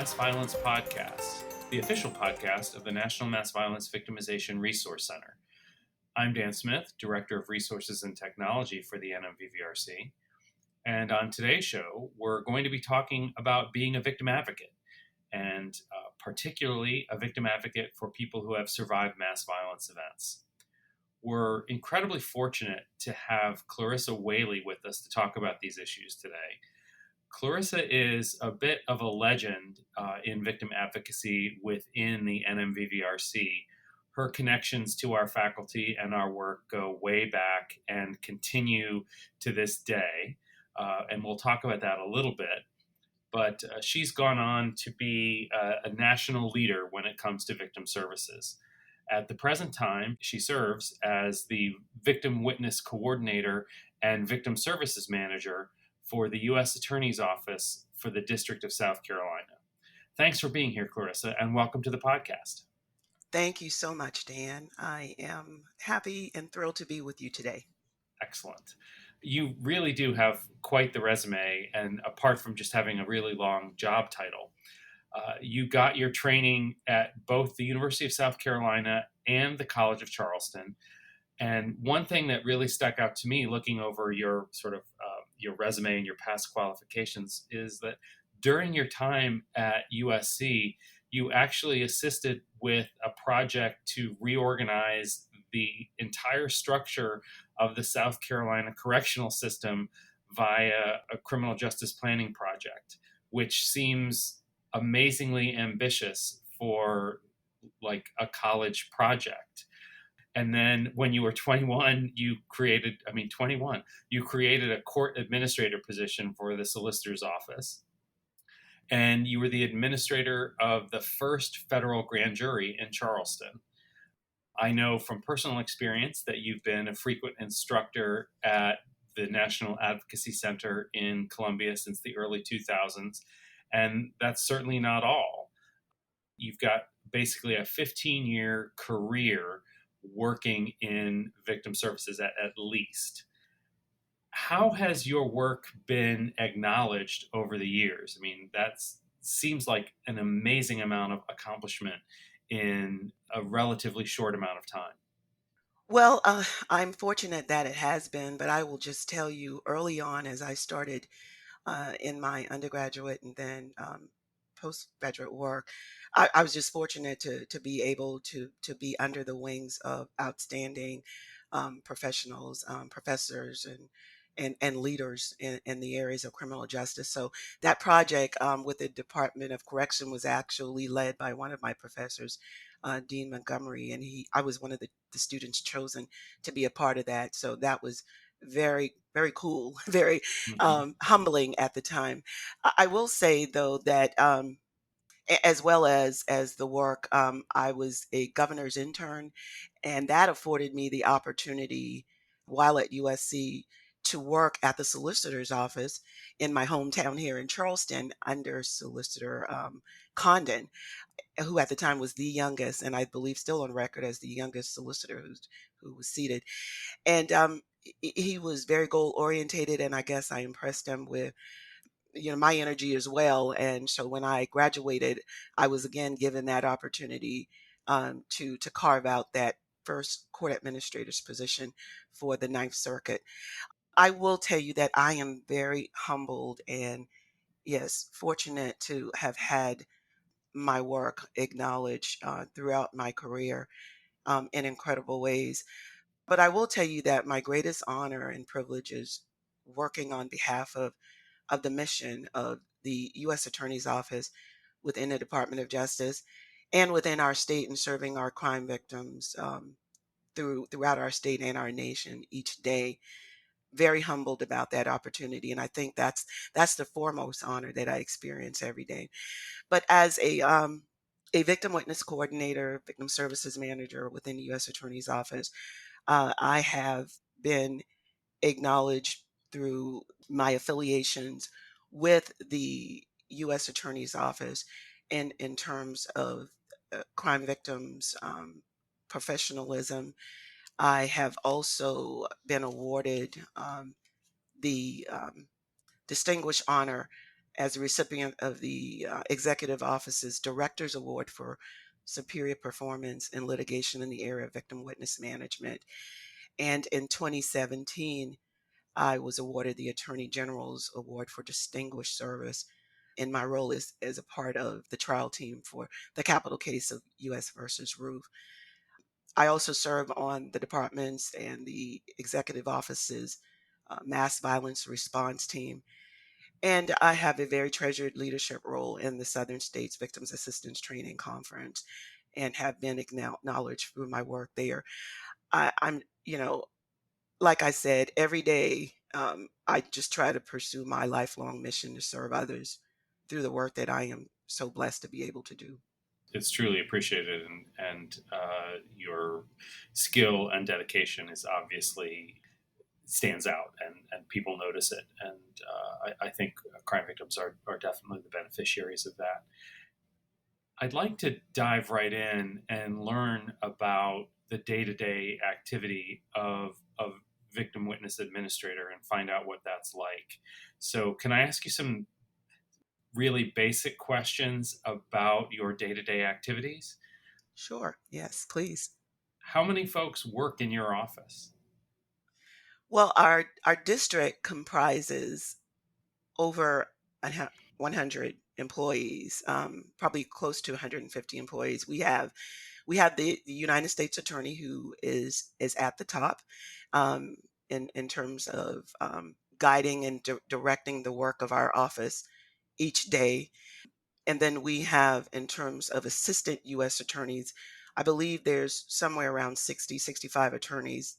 Mass Violence Podcast, the official podcast of the National Mass Violence Victimization Resource Center. I'm Dan Smith, Director of Resources and Technology for the NMVVRC. And on today's show, we're going to be talking about being a victim advocate, and particularly a victim advocate for people who have survived mass violence events. We're incredibly fortunate to have Clarissa Whaley with us to talk about these issues today. Clarissa is a bit of a legend in victim advocacy within the NMVVRC. Her connections to our faculty and our work go way back and continue to this day. And we'll talk about that a little bit. But she's gone on to be a national leader when it comes to victim services. At the present time, she serves as the Victim Witness Coordinator and Victim Services Manager for the U.S. Attorney's Office for the District of South Carolina. Thanks for being here, Clarissa, and welcome to the podcast. Thank you so much, Dan. I am happy and thrilled to be with you today. Excellent. You really do have quite the resume, and apart from just having a really long job title, you got your training at both the University of South Carolina and the College of Charleston. And one thing that really stuck out to me looking over your your resume and your past qualifications is that during your time at USC, you actually assisted with a project to reorganize the entire structure of the South Carolina correctional system via a criminal justice planning project, which seems amazingly ambitious for like a college project. And then when you were 21, you created a court administrator position for the solicitor's office. And you were the administrator of the first federal grand jury in Charleston. I know from personal experience that you've been a frequent instructor at the National Advocacy Center in Columbia since the early 2000s. And that's certainly not all. You've got basically a 15-year career working in victim services at least. How has your work been acknowledged over the years? I mean, that seems like an amazing amount of accomplishment in a relatively short amount of time. Well, I'm fortunate that it has been, but I will just tell you early on as I started in my undergraduate and then postgraduate work, I was just fortunate to be able to be under the wings of outstanding professionals, professors, and leaders in the areas of criminal justice. So that project with the Department of Correction was actually led by one of my professors, Dean Montgomery, and I was one of the students chosen to be a part of that. So that was very, very cool, very Mm-hmm. humbling at the time. I will say though that as well as the work, I was a governor's intern, and that afforded me the opportunity while at USC to work at the solicitor's office in my hometown here in Charleston under Solicitor Condon, who at the time was the youngest, and I believe still on record as the youngest solicitor who was seated. And he was very goal orientated, and I guess I impressed him with my energy as well. And so when I graduated, I was again given that opportunity to carve out that first court administrator's position for the Ninth Circuit. I will tell you that I am very humbled and, yes, fortunate to have had my work acknowledged throughout my career in incredible ways. But I will tell you that my greatest honor and privilege is working on behalf of the mission of the U.S. Attorney's Office within the Department of Justice and within our state and serving our crime victims throughout our state and our nation each day. Very humbled about that opportunity, and I think that's the foremost honor that I experience every day. But as a victim witness coordinator, victim services manager within the U.S. Attorney's Office, I have been acknowledged through my affiliations with the U.S. Attorney's Office in terms of crime victims, professionalism. I have also been awarded the distinguished honor as a recipient of the Executive Office's Director's Award for Superior Performance in Litigation in the area of victim witness management. And in 2017, I was awarded the Attorney General's Award for Distinguished Service in my role as a part of the trial team for the capital case of U.S. versus Roof. I also serve on the department's and the executive office's mass violence response team. And I have a very treasured leadership role in the Southern States Victims Assistance Training Conference and have been acknowledged through my work there. I'm, like I said, every day I just try to pursue my lifelong mission to serve others through the work that I am so blessed to be able to do. It's truly appreciated, and your skill and dedication is obviously stands out, and people notice it. And I think crime victims are definitely the beneficiaries of that. I'd like to dive right in and learn about the day-to-day activity of victim witness administrator and find out what that's like. So, can I ask you some really basic questions about your day-to-day activities? Sure. Yes, please. How many folks work in your office? Well, our district comprises over 100 employees, probably close to 150 employees. We have the United States Attorney who is at the top um, in terms of guiding and directing the work of our office each day. And then we have, in terms of assistant U.S. attorneys, I believe there's somewhere around 60, 65 attorneys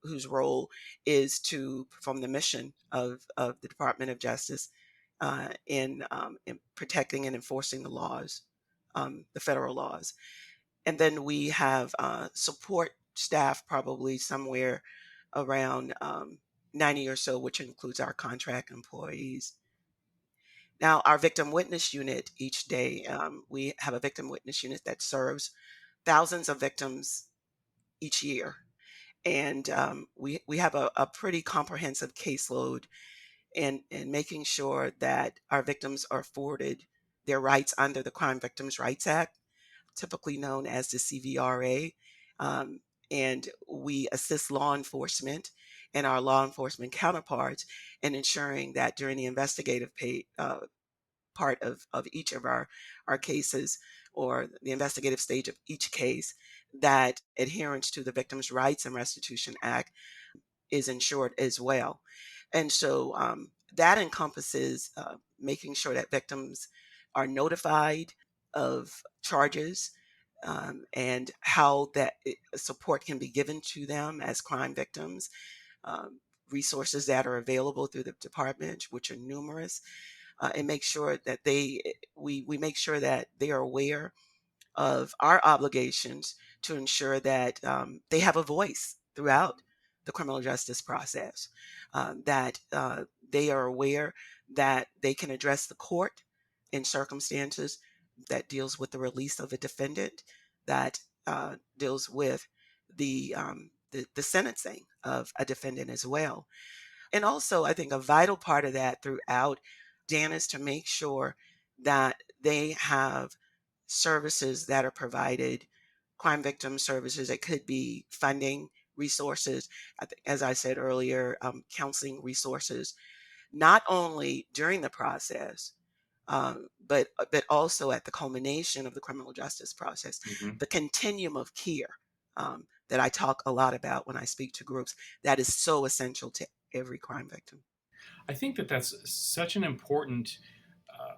whose role is to perform the mission of the Department of Justice in protecting and enforcing the laws, the federal laws. And then we have support staff, probably somewhere around 90 or so, which includes our contract employees. Now, our victim witness unit each day, we have a victim witness unit that serves thousands of victims each year. And we have a pretty comprehensive caseload in making sure that our victims are afforded their rights under the Crime Victims' Rights Act, typically known as the CVRA. Um, and we assist law enforcement and our law enforcement counterparts in ensuring that during the investigative part of each of our cases or the investigative stage of each case, that adherence to the Victims' Rights and Restitution Act is ensured as well. And so that encompasses making sure that victims are notified of charges and how support can be given to them as crime victims, um, resources that are available through the department, which are numerous, and make sure that we make sure that they are aware of our obligations to ensure that they have a voice throughout the criminal justice process, that they are aware that they can address the court in circumstances that deals with the release of a defendant, that deals with the sentencing of a defendant as well. And also, I think a vital part of that throughout, Dan, is to make sure that they have services that are provided, crime victim services that could be funding resources, as I said earlier, counseling resources, not only during the process, but also at the culmination of the criminal justice process, Mhm. the continuum of care that I talk a lot about when I speak to groups. That is so essential to every crime victim. I think that that's such an important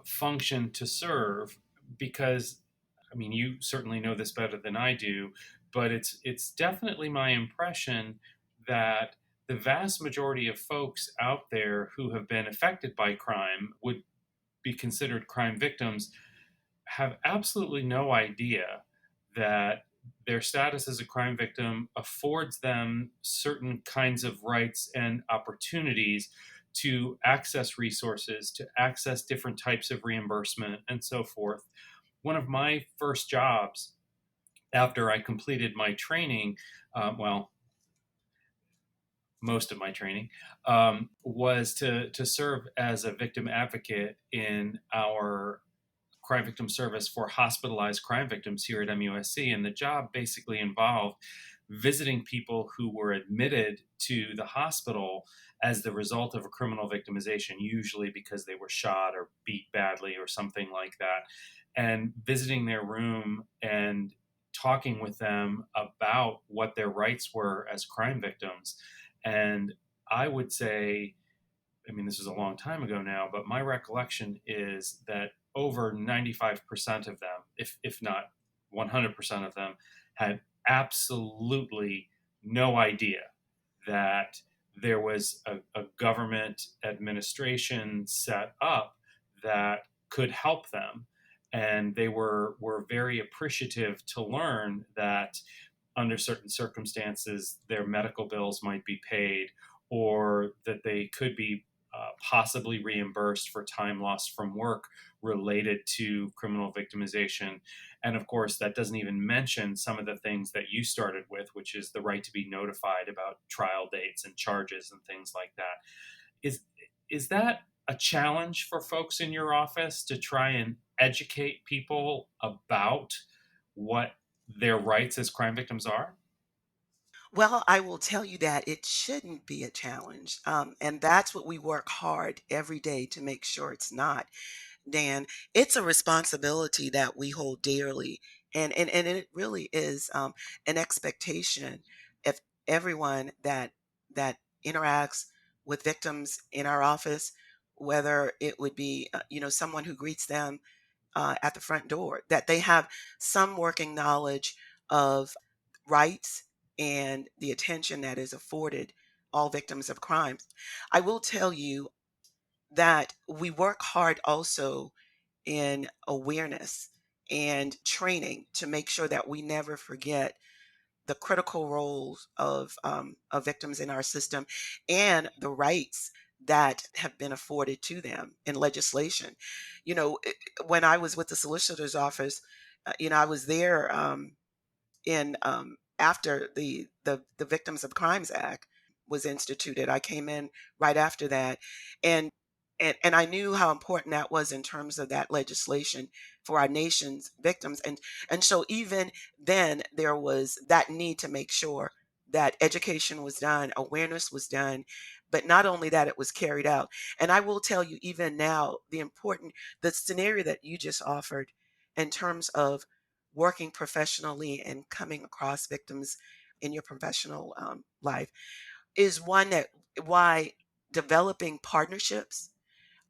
function to serve because, I mean, you certainly know this better than I do, but it's definitely my impression that the vast majority of folks out there who have been affected by crime would be considered crime victims have absolutely no idea that their status as a crime victim affords them certain kinds of rights and opportunities to access resources, to access different types of reimbursement, and so forth. One of my first jobs after I completed my training, well, most of my training, was to serve as a victim advocate in our crime victim service for hospitalized crime victims here at MUSC. And the job basically involved visiting people who were admitted to the hospital as the result of a criminal victimization, usually because they were shot or beat badly or something like that, and visiting their room and talking with them about what their rights were as crime victims. And I would say, I mean, this is a long time ago now, but my recollection is that over 95% of them, if not 100% of them, had absolutely no idea that there was a government administration set up that could help them. And they were very appreciative to learn that under certain circumstances, their medical bills might be paid, or that they could be possibly reimbursed for time lost from work related to criminal victimization. And of course, that doesn't even mention some of the things that you started with, which is the right to be notified about trial dates and charges and things like that. Is is that a challenge for folks in your office to try and educate people about what their rights as crime victims are? Well, I will tell you that it shouldn't be a challenge. And that's what we work hard every day to make sure it's not. Dan, it's a responsibility that we hold dearly. And it really is an expectation of everyone that interacts with victims in our office, whether it would be, someone who greets them at the front door, that they have some working knowledge of rights and the attention that is afforded all victims of crimes. I will tell you that we work hard also in awareness and training to make sure that we never forget the critical roles of victims in our system and the rights that have been afforded to them in legislation. When I was with the solicitor's office, I was there in after the Victims of Crimes Act was instituted. I came in right after that, and and I knew how important that was in terms of that legislation for our nation's victims. And so even then there was that need to make sure that education was done, awareness was done, but not only that, it was carried out. And I will tell you even now the scenario that you just offered in terms of working professionally and coming across victims in your professional life is one that why developing partnerships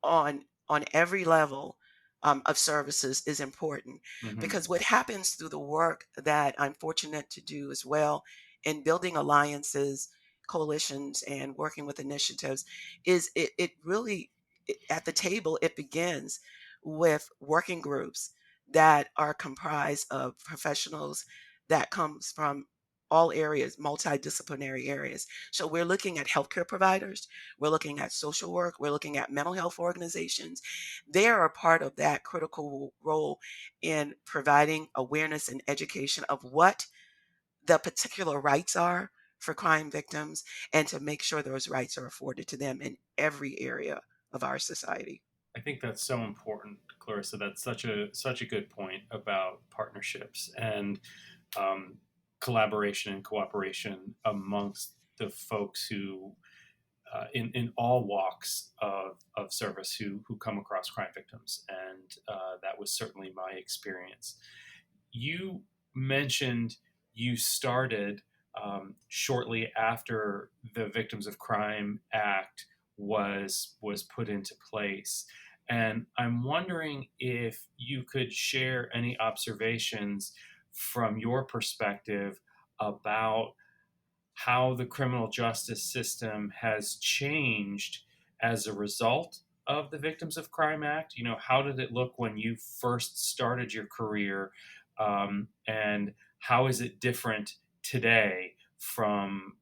on every level of services is important, Hmm. because what happens through the work that I'm fortunate to do as well in building alliances, coalitions, and working with initiatives is it really at the table it begins with working groups that are comprised of professionals that comes from all areas, multidisciplinary areas. So we're looking at healthcare providers, we're looking at social work, we're looking at mental health organizations. They are a part of that critical role in providing awareness and education of what the particular rights are for crime victims and to make sure those rights are afforded to them in every area of our society. I think that's so important, Clarissa. That's such a good point about partnerships and um, collaboration and cooperation amongst the folks who, in all walks of service, who come across crime victims, and that was certainly my experience. You mentioned you started shortly after the Victims of Crime Act was put into place, and I'm wondering if you could share any observations from your perspective about how the criminal justice system has changed as a result of the Victims of Crime Act. You know, how did it look when you first started your career, and how is it different today from,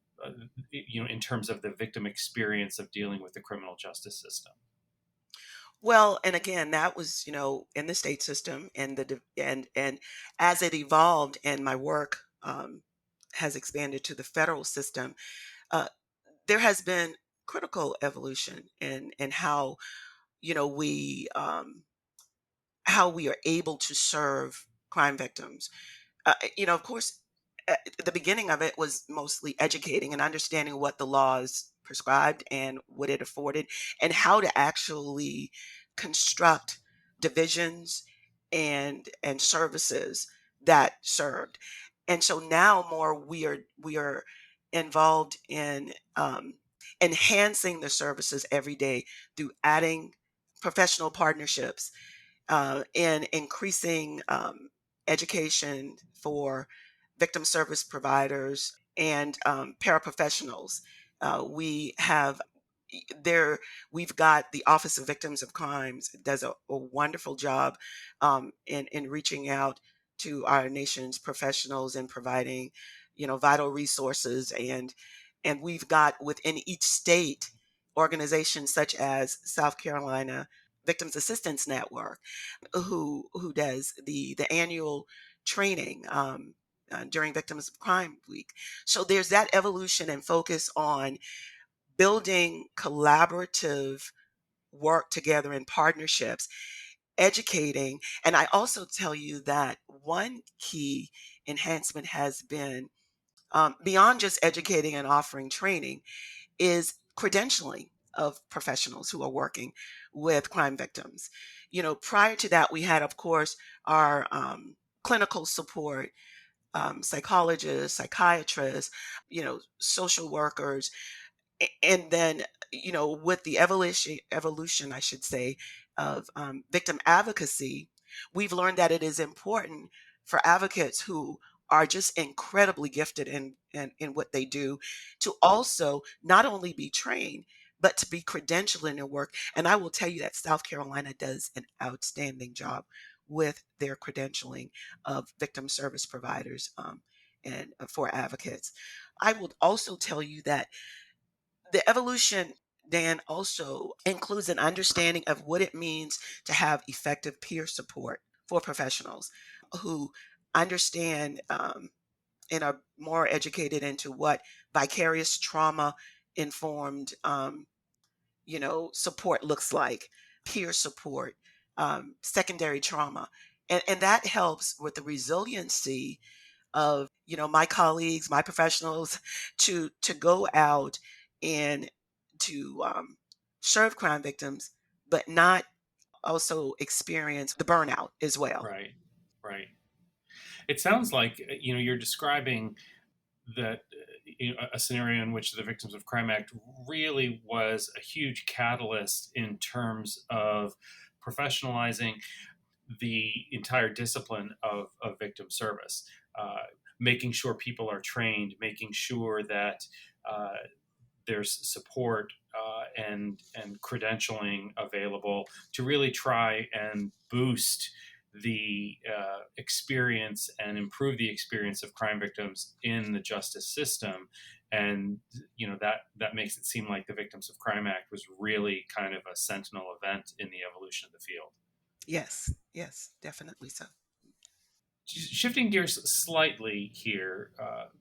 in terms of the victim experience of dealing with the criminal justice system? Well, and again, that was, in the state system and and as it evolved and my work has expanded to the federal system, uh, there has been critical evolution in how, you know, how we are able to serve crime victims. Of course, the beginning of it was mostly educating and understanding what the laws prescribed and what it afforded, and how to actually construct divisions and services that served. And so now more we are involved in enhancing the services every day through adding professional partnerships in increasing education for victim service providers and paraprofessionals. We have there we've got the Office of Victims of Crimes does a wonderful job in reaching out to our nation's professionals and providing, vital resources, and we've got within each state organizations such as South Carolina Victims Assistance Network, who does the annual training during Victims of Crime Week. So there's that evolution and focus on building collaborative work together in partnerships, educating. And I also tell you that one key enhancement has been beyond just educating and offering training is credentialing of professionals who are working with crime victims. Prior to that, we had, of course, our clinical support, psychologists, psychiatrists, social workers, and then, with the evolution, I should say, of victim advocacy, we've learned that it is important for advocates who are just incredibly gifted in what they do to also not only be trained but to be credentialed in their work. And I will tell you that South Carolina does an outstanding job with their credentialing of victim service providers, and for advocates. I will also tell you that the evolution, Dan, also includes an understanding of what it means to have effective peer support for professionals who understand and are more educated into what vicarious trauma informed, support looks like, peer support, secondary trauma. And that helps with the resiliency of, my colleagues, my professionals, to go out and to serve crime victims, but not also experience the burnout as well. Right. Right. It sounds like you're describing that a scenario in which the Victims of Crime Act really was a huge catalyst in terms of professionalizing the entire discipline of victim service, making sure people are trained, making sure that there's support and credentialing available to really try and boost the experience and improve the experience of crime victims in the justice system. And that makes it seem like the Victims of Crime Act was really kind of a sentinel event in the evolution of the field. Yes, yes, definitely so. Shifting gears slightly here,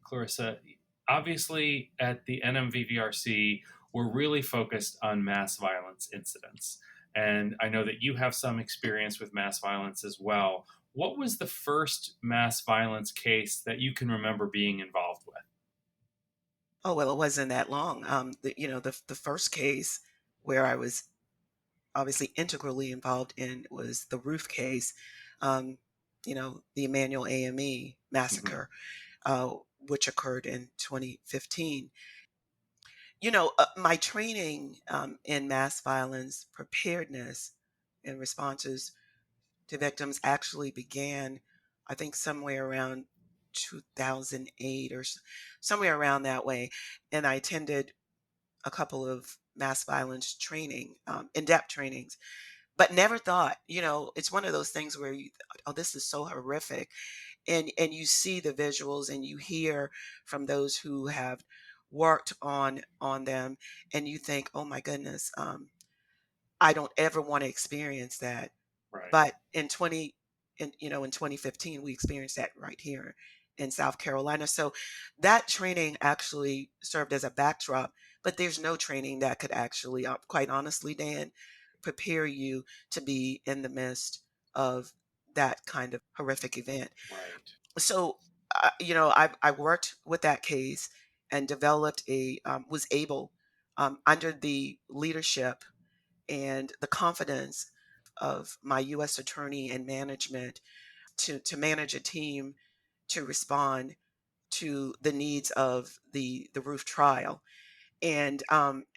Clarissa, obviously at the NMVVRC, we're really focused on mass violence incidents. And I know that you have some experience with mass violence as well. What was the first mass violence case that you can remember being involved with? Oh, well, it wasn't that long. The first case where I was obviously integrally involved in was the roof case, the Emmanuel AME Hmm. massacre, which occurred in 2015. My training in mass violence preparedness and responses to victims actually began, I think, somewhere around 2008 or somewhere around that way. And I attended a couple of mass violence training, in-depth trainings, but never thought, it's one of those things where oh, this is so horrific. And you see the visuals and you hear from those who have worked on them, and you think, oh my goodness, I don't ever want to experience that. Right. But in 2015, we experienced that right here in South Carolina. So that training actually served as a backdrop but there's no training that could actually, quite honestly, Dan, prepare you to be in the midst of that kind of horrific event. Right. So, I worked with that case and developed was able, under the leadership and the confidence of my U.S. attorney and management, to manage a team to respond to the needs of the roof trial. And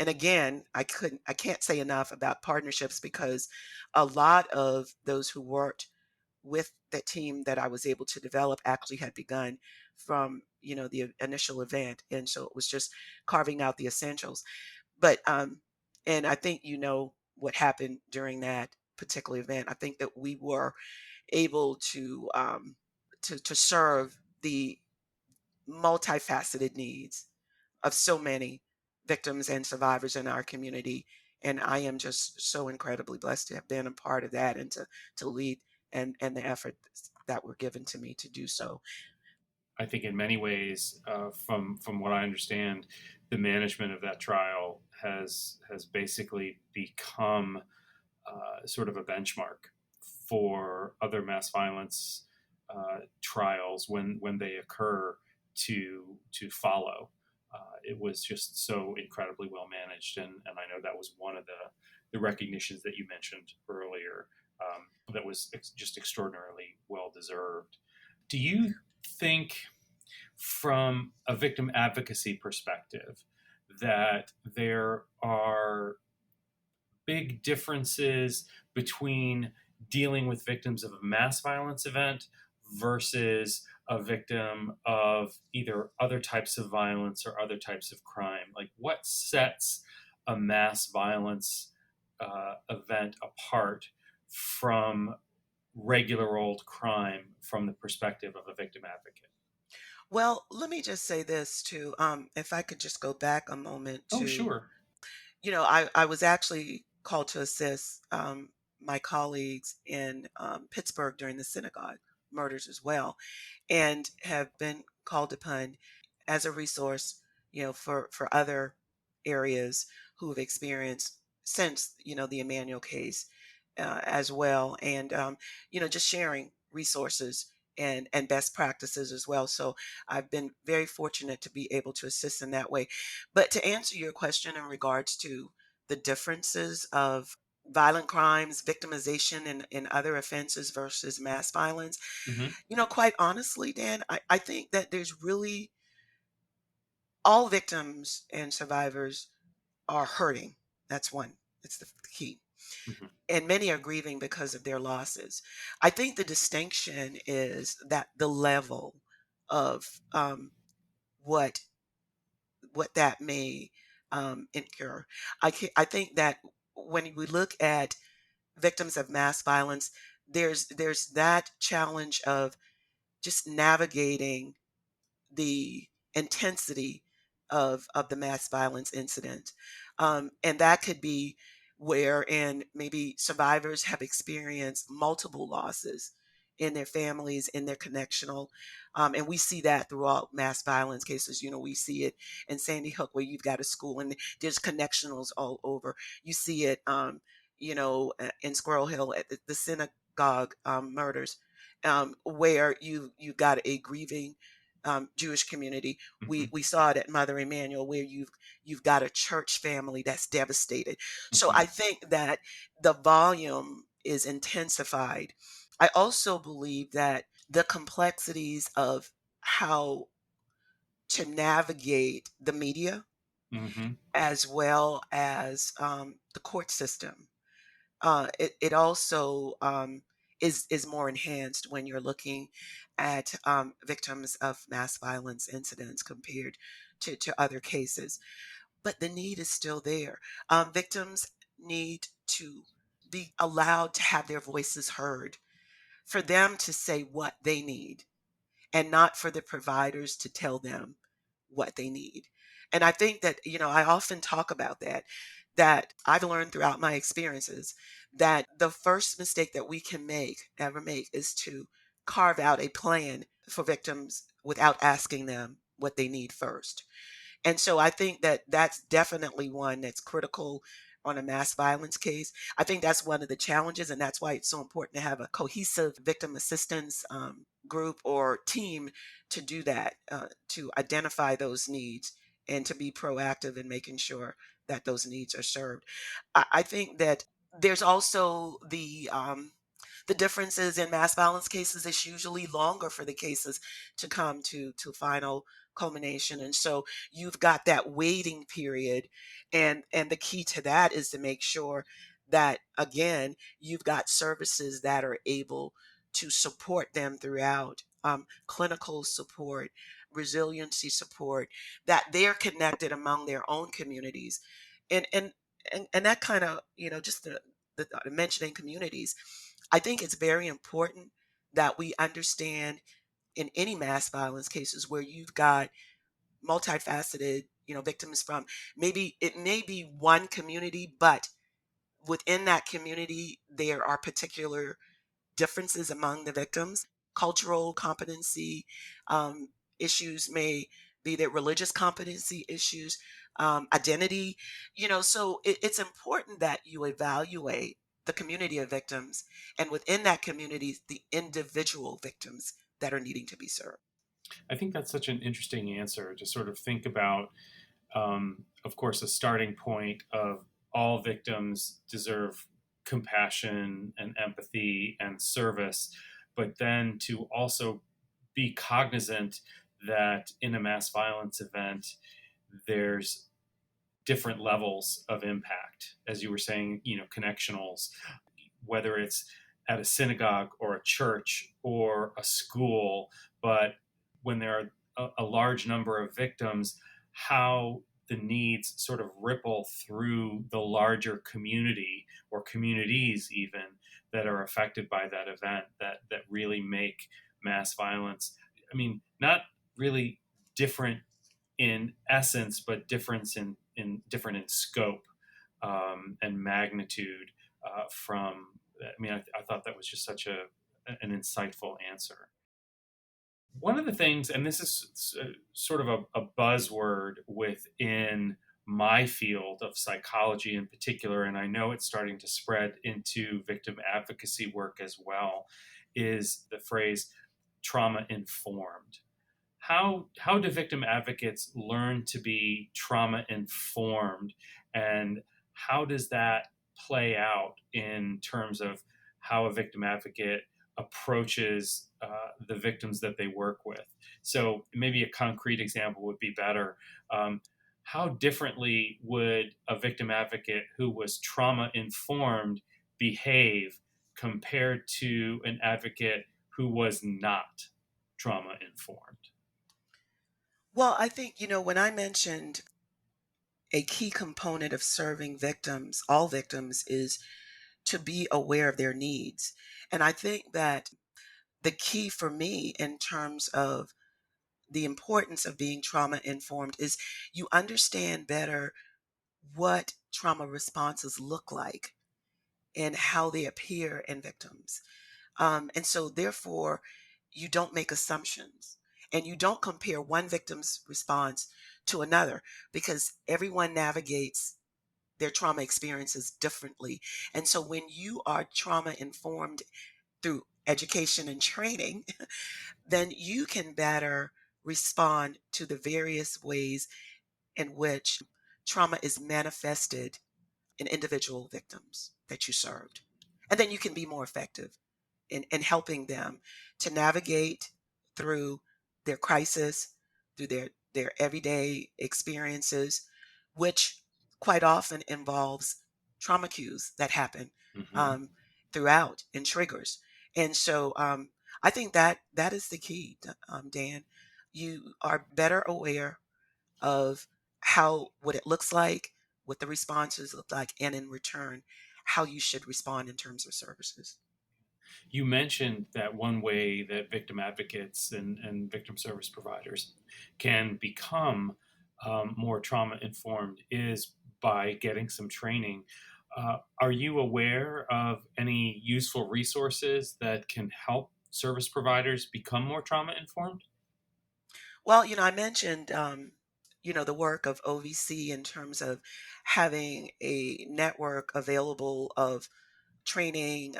again, I can't say enough about partnerships, because a lot of those who worked with that team that I was able to develop actually had begun from, the initial event. And so it was just carving out the essentials. But and I think what happened during that particular event. I think that we were able to serve the multifaceted needs of so many victims and survivors in our community. And I am just so incredibly blessed to have been a part of that, and to lead, and the efforts that were given to me to do so. I think in many ways, from what I understand, the management of that trial has basically become sort of a benchmark for other mass violence trials when they occur to follow. It was just so incredibly well managed, and I know that was one of the recognitions that you mentioned earlier, that was just extraordinarily well deserved. Do you think, from a victim advocacy perspective, that there are big differences between dealing with victims of a mass violence event versus a victim of either other types of violence or other types of crime? Like, what sets a mass violence event apart from regular old crime from the perspective of a victim advocate? Well, let me just say this too. If I could just go back a moment Oh, to, sure. I was actually called to assist my colleagues in Pittsburgh during the synagogue murders as well, and have been called upon as a resource, for other areas who have experienced since, the Emmanuel case, as well, and just sharing resources and best practices as well. So I've been very fortunate to be able to assist in that way. But to answer your question in regards to the differences of violent crimes, victimization, and other offenses versus mass violence, Hmm. quite honestly, Dan, I think that there's really, all victims and survivors are hurting. That's one. It's the key. Hmm. And many are grieving because of their losses. I think the distinction is that the level of what what that may incur. I think that when we look at victims of mass violence, there's that challenge of just navigating the intensity of the mass violence incident. And that could be wherein maybe survivors have experienced multiple losses in their families, in their connectional. And we see that throughout mass violence cases. We see it in Sandy Hook, where you've got a school and there's connectionals all over. You see it, in Squirrel Hill at the synagogue murders, where you got a grieving Jewish community. We Hmm. we saw it at Mother Emanuel, where you've got a church family that's devastated. So Hmm. I think that the volume is intensified. I also believe that the complexities of how to navigate the media, Hmm. as well as the court system, it also is more enhanced when you're looking at victims of mass violence incidents compared to other cases. But the need is still there. Victims need to be allowed to have their voices heard, for them to say what they need, and not for the providers to tell them what they need. And I think that, I often talk about that I've learned throughout my experiences, that the first mistake that we can ever make, is to carve out a plan for victims without asking them what they need first. And so I think that that's definitely one that's critical on a mass violence case. I think that's one of the challenges, and that's why it's so important to have a cohesive victim assistance group or team to do that, to identify those needs and to be proactive in making sure that those needs are served. I think that there's also the differences in mass violence cases. It's usually longer for the cases to come to final culmination, and so you've got that waiting period, and the key to that is to make sure that, again, you've got services that are able to support them throughout, clinical support, resiliency support, that they're connected among their own communities, and that kind of, just the mentioning communities. I think it's very important that we understand in any mass violence cases where you've got multifaceted, victims from, maybe it may be one community, but within that community, there are particular differences among the victims. Cultural competency um, issues may be their religious competency issues, identity. So it's important that you evaluate the community of victims, and within that community, the individual victims that are needing to be served. I think that's such an interesting answer to sort of think about. Of course, a starting point of all victims deserve compassion and empathy and service, but then to also be cognizant that in a mass violence event, there's different levels of impact. As you were saying, connectionals, whether it's at a synagogue or a church or a school, but when there are a large number of victims, how the needs sort of ripple through the larger community or communities even that are affected by that event that really make mass violence, I mean, not really different in essence, but difference in different in scope and magnitude from. I mean, I thought that was just such an insightful answer. One of the things, and this is sort of a buzzword within my field of psychology in particular, and I know it's starting to spread into victim advocacy work as well, is the phrase trauma informed. How do victim advocates learn to be trauma informed, and how does that play out in terms of how a victim advocate approaches the victims that they work with? So maybe a concrete example would be better. How differently would a victim advocate who was trauma informed behave compared to an advocate who was not trauma informed? Well, I think, when I mentioned a key component of serving victims, all victims, is to be aware of their needs. And I think that the key for me in terms of the importance of being trauma informed is you understand better what trauma responses look like and how they appear in victims. And so, therefore, you don't make assumptions and you don't compare one victim's response to another, because everyone navigates their trauma experiences differently. And so, when you are trauma informed through education and training, then you can better respond to the various ways in which trauma is manifested in individual victims that you served. And then you can be more effective in helping them to navigate through their crisis, through their everyday experiences, which quite often involves trauma cues that happen Hmm. um, throughout and triggers. And so I think that is the key, Dan. You are better aware of how what it looks like, what the responses look like, and in return, how you should respond in terms of services. You mentioned that one way that victim advocates and victim service providers can become more trauma informed is by getting some training. Are you aware of any useful resources that can help service providers become more trauma informed? Well, I mentioned the work of OVC in terms of having a network available of training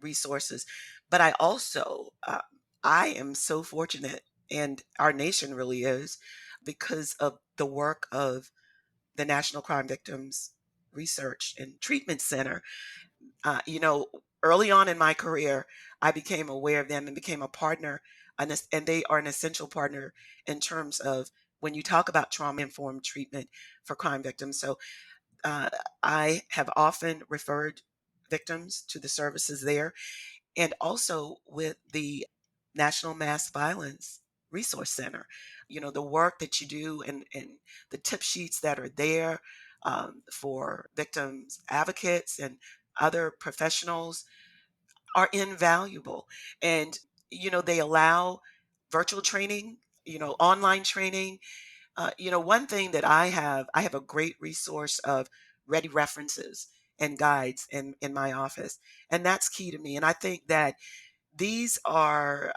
resources. But I am so fortunate, and our nation really is, because of the work of the National Crime Victims Research and Treatment Center. Uh, you know, Early on in my career, I became aware of them and became a partner, and they are an essential partner in terms of when you talk about trauma informed treatment for crime victims. So uh, I have often referred victims to the services there, and also with the National Mass Violence Resource Center. The work that you do, and the tip sheets that are there for victims advocates and other professionals are invaluable. And, they allow virtual training, online training. One thing that I have a great resource of ready references and guides in my office. And that's key to me. And I think that these are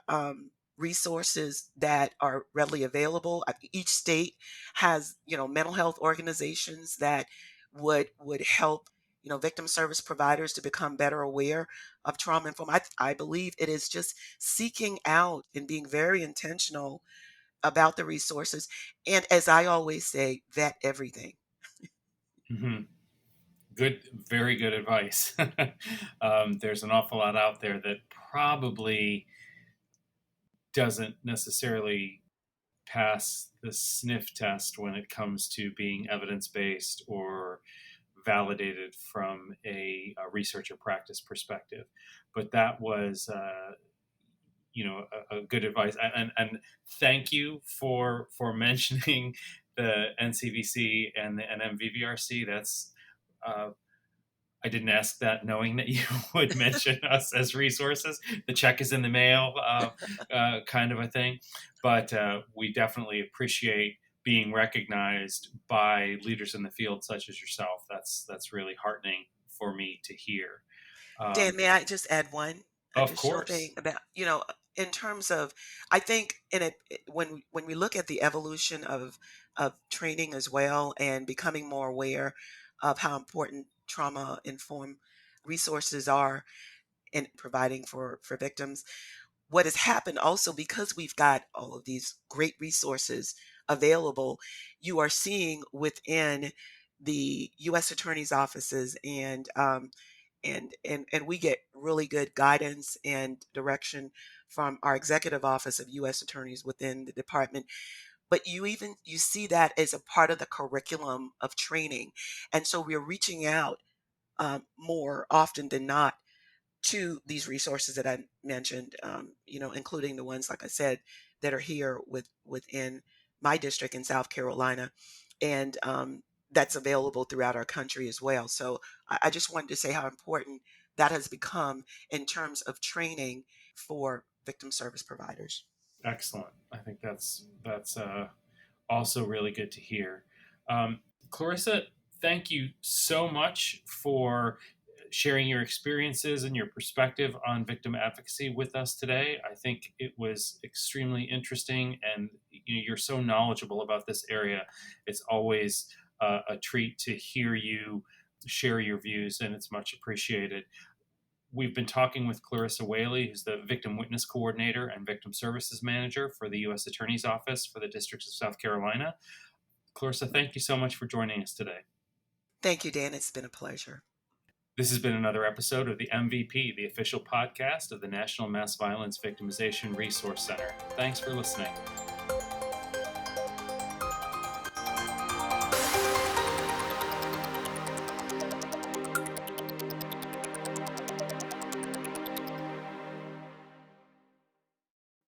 resources that are readily available. Each state has, mental health organizations that would help, victim service providers to become better aware of trauma informed. I believe it is just seeking out and being very intentional about the resources. And as I always say, vet everything. Hmm. Good, very good advice. There's an awful lot out there that probably doesn't necessarily pass the sniff test when it comes to being evidence based or validated from a research or practice perspective. But that was, a good advice. And thank you for mentioning the NCVC and the NMVVRC. That's uh, I didn't ask that knowing that you would mention us as resources. The check is in the mail, kind of a thing. But we definitely appreciate being recognized by leaders in the field such as yourself. That's really heartening for me to hear. Dan, Um, may I just add one of additional course. thing about, in terms of, I think when we look at the evolution of training as well and becoming more aware of how important trauma informed resources are in providing for victims, what has happened also because we've got all of these great resources available, you are seeing within the U.S. attorney's offices and we get really good guidance and direction from our executive office of U.S. attorneys within the department. But you see that as a part of the curriculum of training, and so we're reaching out more often than not to these resources that I mentioned, including the ones, like I said, that are here within my district in South Carolina, and that's available throughout our country as well. So I just wanted to say how important that has become in terms of training for victim service providers. Excellent. I think that's also really good to hear. Um, Clarissa, thank you so much for sharing your experiences and your perspective on victim advocacy with us today. I think it was extremely interesting, and you're so knowledgeable about this area. It's always a treat to hear you share your views, and it's much appreciated. We've been talking with Clarissa Whaley, who's the Victim Witness Coordinator and Victim Services Manager for the U.S. Attorney's Office for the District of South Carolina. Clarissa, thank you so much for joining us today. Thank you, Dan. It's been a pleasure. This has been another episode of the MVP, the official podcast of the National Mass Violence Victimization Resource Center. Thanks for listening.